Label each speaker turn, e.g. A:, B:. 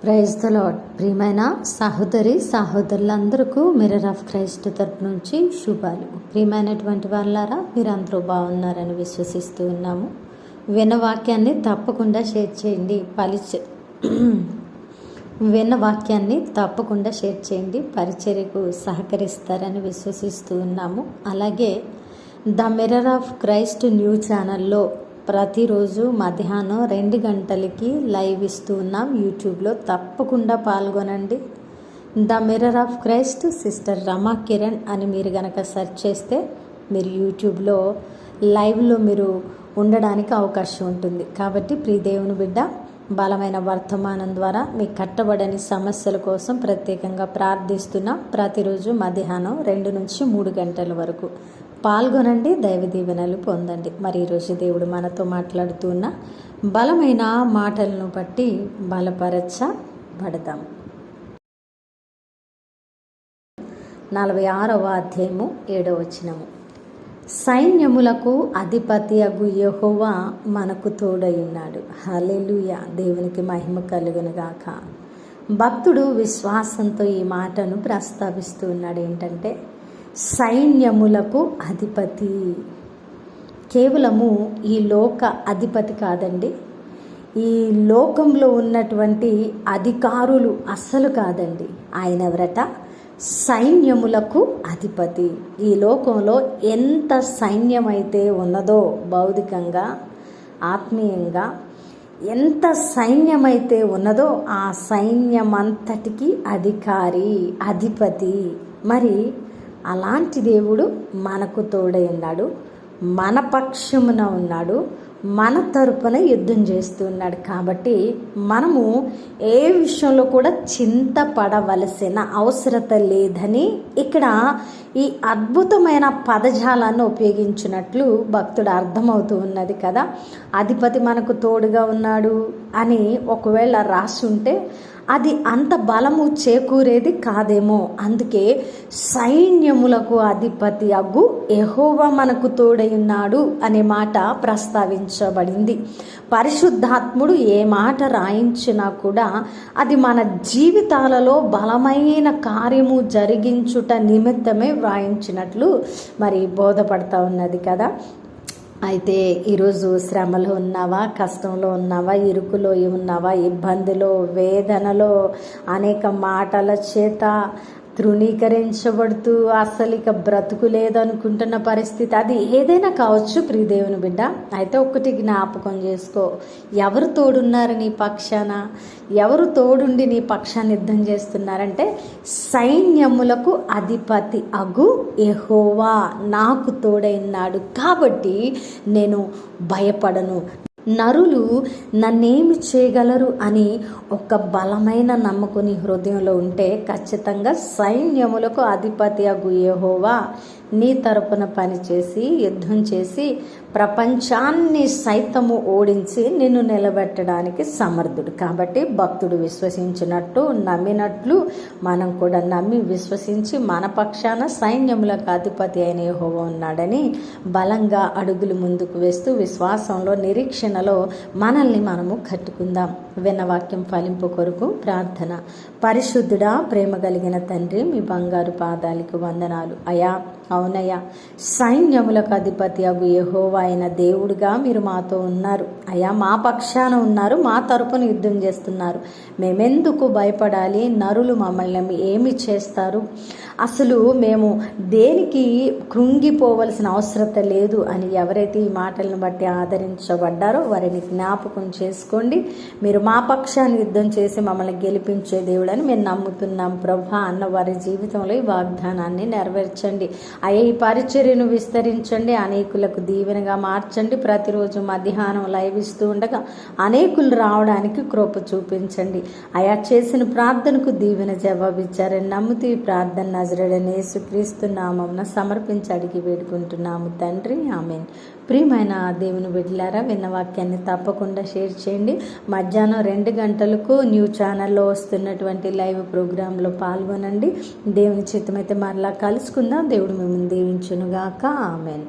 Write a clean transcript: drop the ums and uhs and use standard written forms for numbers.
A: Praise the lord. ప్రియమైన సహోదరులందరికీ mirror of Christ తరపు నుంచి శుభాలు. ప్రియమైనటువంటి వాళ్ళారా, మీరందరూ బాగున్నారని విశ్వసిస్తూ ఉన్నాము. విన్న వాక్యాన్ని తప్పకుండా షేర్ చేయండి. విన్న వాక్యాన్ని తప్పకుండా షేర్ చేయండి. పరిచర్యకు సహకరిస్తారని విశ్వసిస్తూ ఉన్నాము. అలాగే the mirror of Christ news ఛానల్లో ప్రతిరోజు మధ్యాహ్నం 2 గంటలకి లైవ్ ఇస్తూ ఉన్నాం యూట్యూబ్లో. తప్పకుండా పాల్గొనండి. The mirror of Christ sister Rama Kiran అని మీరు కనుక సెర్చ్ చేస్తే మీరు యూట్యూబ్లో లైవ్లో మీరు ఉండడానికి అవకాశం ఉంటుంది. కాబట్టి ప్రియ దేవుని బిడ్డ, బలమైన వర్తమానం ద్వారా మీ కట్టబడని సమస్యల కోసం ప్రత్యేకంగా ప్రార్థిస్తున్నాం. ప్రతిరోజు మధ్యాహ్నం 2 నుంచి 3 గంటల వరకు పాల్గొనండి, దైవ దీవెనలు పొందండి. మరి ఈరోజు దేవుడు మనతో మాట్లాడుతున్న బలమైన మాటలను బట్టి బలపరచబడదాం. 46వ అధ్యాయము 7వ వచనము. సైన్యములకు అధిపతియగు యెహోవా మనకు తోడై ఉన్నాడు. హల్లెలూయా. దేవునికి మహిమ కలుగును గాక. భక్తుడు విశ్వాసంతో ఈ మాటను ప్రస్తావిస్తూ ఉన్నాడు. ఏంటంటే, సైన్యములకు అధిపతి. కేవలము ఈ లోక అధిపతి కాదండి, ఈ లోకంలో ఉన్నటువంటి అధికారులు అస్సలు కాదండి. ఆయన ఎవరట? సైన్యములకు అధిపతి. ఈ లోకంలో ఎంత సైన్యమైతే ఉన్నదో, భౌతికంగా ఆత్మీయంగా ఎంత సైన్యమైతే ఉన్నదో ఆ సైన్యమంతటికి అధికారి, అధిపతి. మరి అలాంటి దేవుడు మనకు తోడై ఉన్నాడు, మన పక్షమున ఉన్నాడు, మన తరపున యుద్ధం చేస్తూ ఉన్నాడు. కాబట్టి మనము ఏ విషయంలో కూడా చింతపడవలసిన అవసరత లేదని ఇక్కడ ఈ అద్భుతమైన పదజాలాన్ని ఉపయోగించినట్లు భక్తుడు అర్థమవుతూ ఉన్నది కదా. అధిపతి మనకు తోడుగా ఉన్నాడు అని ఒకవేళ రాసి ఉంటే అది అంత బలము చేకూరేది కాదేమో. అందుకే సైన్యములకు అధిపతి అగు యెహోవా మనకు తోడై ఉన్నాడు అనే మాట ప్రస్తావించబడింది. పరిశుద్ధాత్ముడు ఏ మాట రాయించినా కూడా అది మన జీవితాలలో బలమైన కార్యము జరిగించుట నిమిత్తమే వ్రాయించినట్లు మరి బోధపడతా ఉన్నది కదా. అయితే ఈరోజు శ్రమలో ఉన్నావా, కష్టంలో ఉన్నావా, ఇరుకులో ఉన్నావా, ఇబ్బందిలో, వేదనలో, అనేక మాటల చేత తృణీకరించబడుతూ అసలు ఇక బ్రతుకు లేదనుకుంటున్న పరిస్థితి, అది ఏదైనా కావచ్చు ప్రియ దేవుని బిడ్డ. అయితే ఒక్కటి జ్ఞాపకం చేసుకో, ఎవరు తోడున్నారు నీ పక్షాన? ఎవరు తోడుండి నీ పక్షాన్ని యుద్ధం చేస్తున్నారంటే, సైన్యములకు అధిపతి అగు యెహోవా నాకు తోడైనాడు, కాబట్టి నేను భయపడను. నరులు నన్నేమి చేయగలరు అని ఒక బలమైన నమ్మకం నీ హృదయంలో ఉంటే ఖచ్చితంగా సైన్యములకు అధిపతి అగు యెహోవా నీ తరపున పనిచేసి యుద్ధం చేసి ప్రపంచాన్ని సైతము ఓడించి నిన్ను నిలబెట్టడానికి సమర్థుడు. కాబట్టి భక్తుడు విశ్వసించినట్టు నమ్మినట్లు మనం కూడా నమ్మి విశ్వసించి మన పక్షాన సైన్యములకు అధిపతి అయిన యెహోవా ఉన్నాడని బలంగా అడుగులు ముందుకు వేస్తూ విశ్వాసంలో, నిరీక్షణలో మనల్ని మనము కట్టుకుందాం. విన్న వాక్యం ఫలింపు కొరకు ప్రార్థన. పరిశుద్ధుడా, ప్రేమ కలిగిన తండ్రి, మీ బంగారు పాదాలకు వందనాలు అయా. అవునయ్యా, సైన్యములకు అధిపతి అగు యెహోవా అయిన దేవుడుగా మీరు మాతో ఉన్నారు అయ్యా. మా పక్షాన ఉన్నారు, మా తరపున యుద్ధం చేస్తున్నారు. మేమెందుకు భయపడాలి? నరులు మమ్మల్ని ఏమి చేస్తారు? అసలు మేము దేనికి కృంగిపోవలసిన అవసరత లేదు అని ఎవరైతే ఈ మాటలను బట్టి ఆదరించబడ్డారో వారిని జ్ఞాపకం చేసుకోండి. మీరు మా పక్షాన్ని యుద్ధం చేసి మమ్మల్ని గెలిపించే దేవుడని మేము నమ్ముతున్నాం ప్రభా అన్న వారి జీవితంలో ఈ వాగ్దానాన్ని నెరవేర్చండి అయ్యా. ఈ పరిచర్యను విస్తరించండి, అనేకులకు దీవెనగా మార్చండి. ప్రతిరోజు మధ్యాహ్నం లైవ్ ఇస్తూ ఉండగా అనేకులు రావడానికి కృప చూపించండి అయా. చేసిన ప్రార్థనకు దీవెన జవాబిచ్చారని నమ్ముతూ ఈ ప్రార్థన నజరేయుడైన యేసుక్రీస్తు నామమున సమర్పించి అడిగి వేడుకుంటున్నాము తండ్రి, ఆమేన్. ప్రియమైన దేవుని బిడ్డలారా, విన్న వాక్యాన్ని తప్పకుండా షేర్ చేయండి. మధ్యాహ్నం 2 గంటలకు న్యూస్ ఛానల్లో వస్తున్నటువంటి లైవ్ ప్రోగ్రాంలో పాల్గొనండి. దేవుని చిత్తమైతే మరలా కలుసుకుందాం. దేవుడు మిమ్మల్ని దీవించునుగాక. ఆమేన్.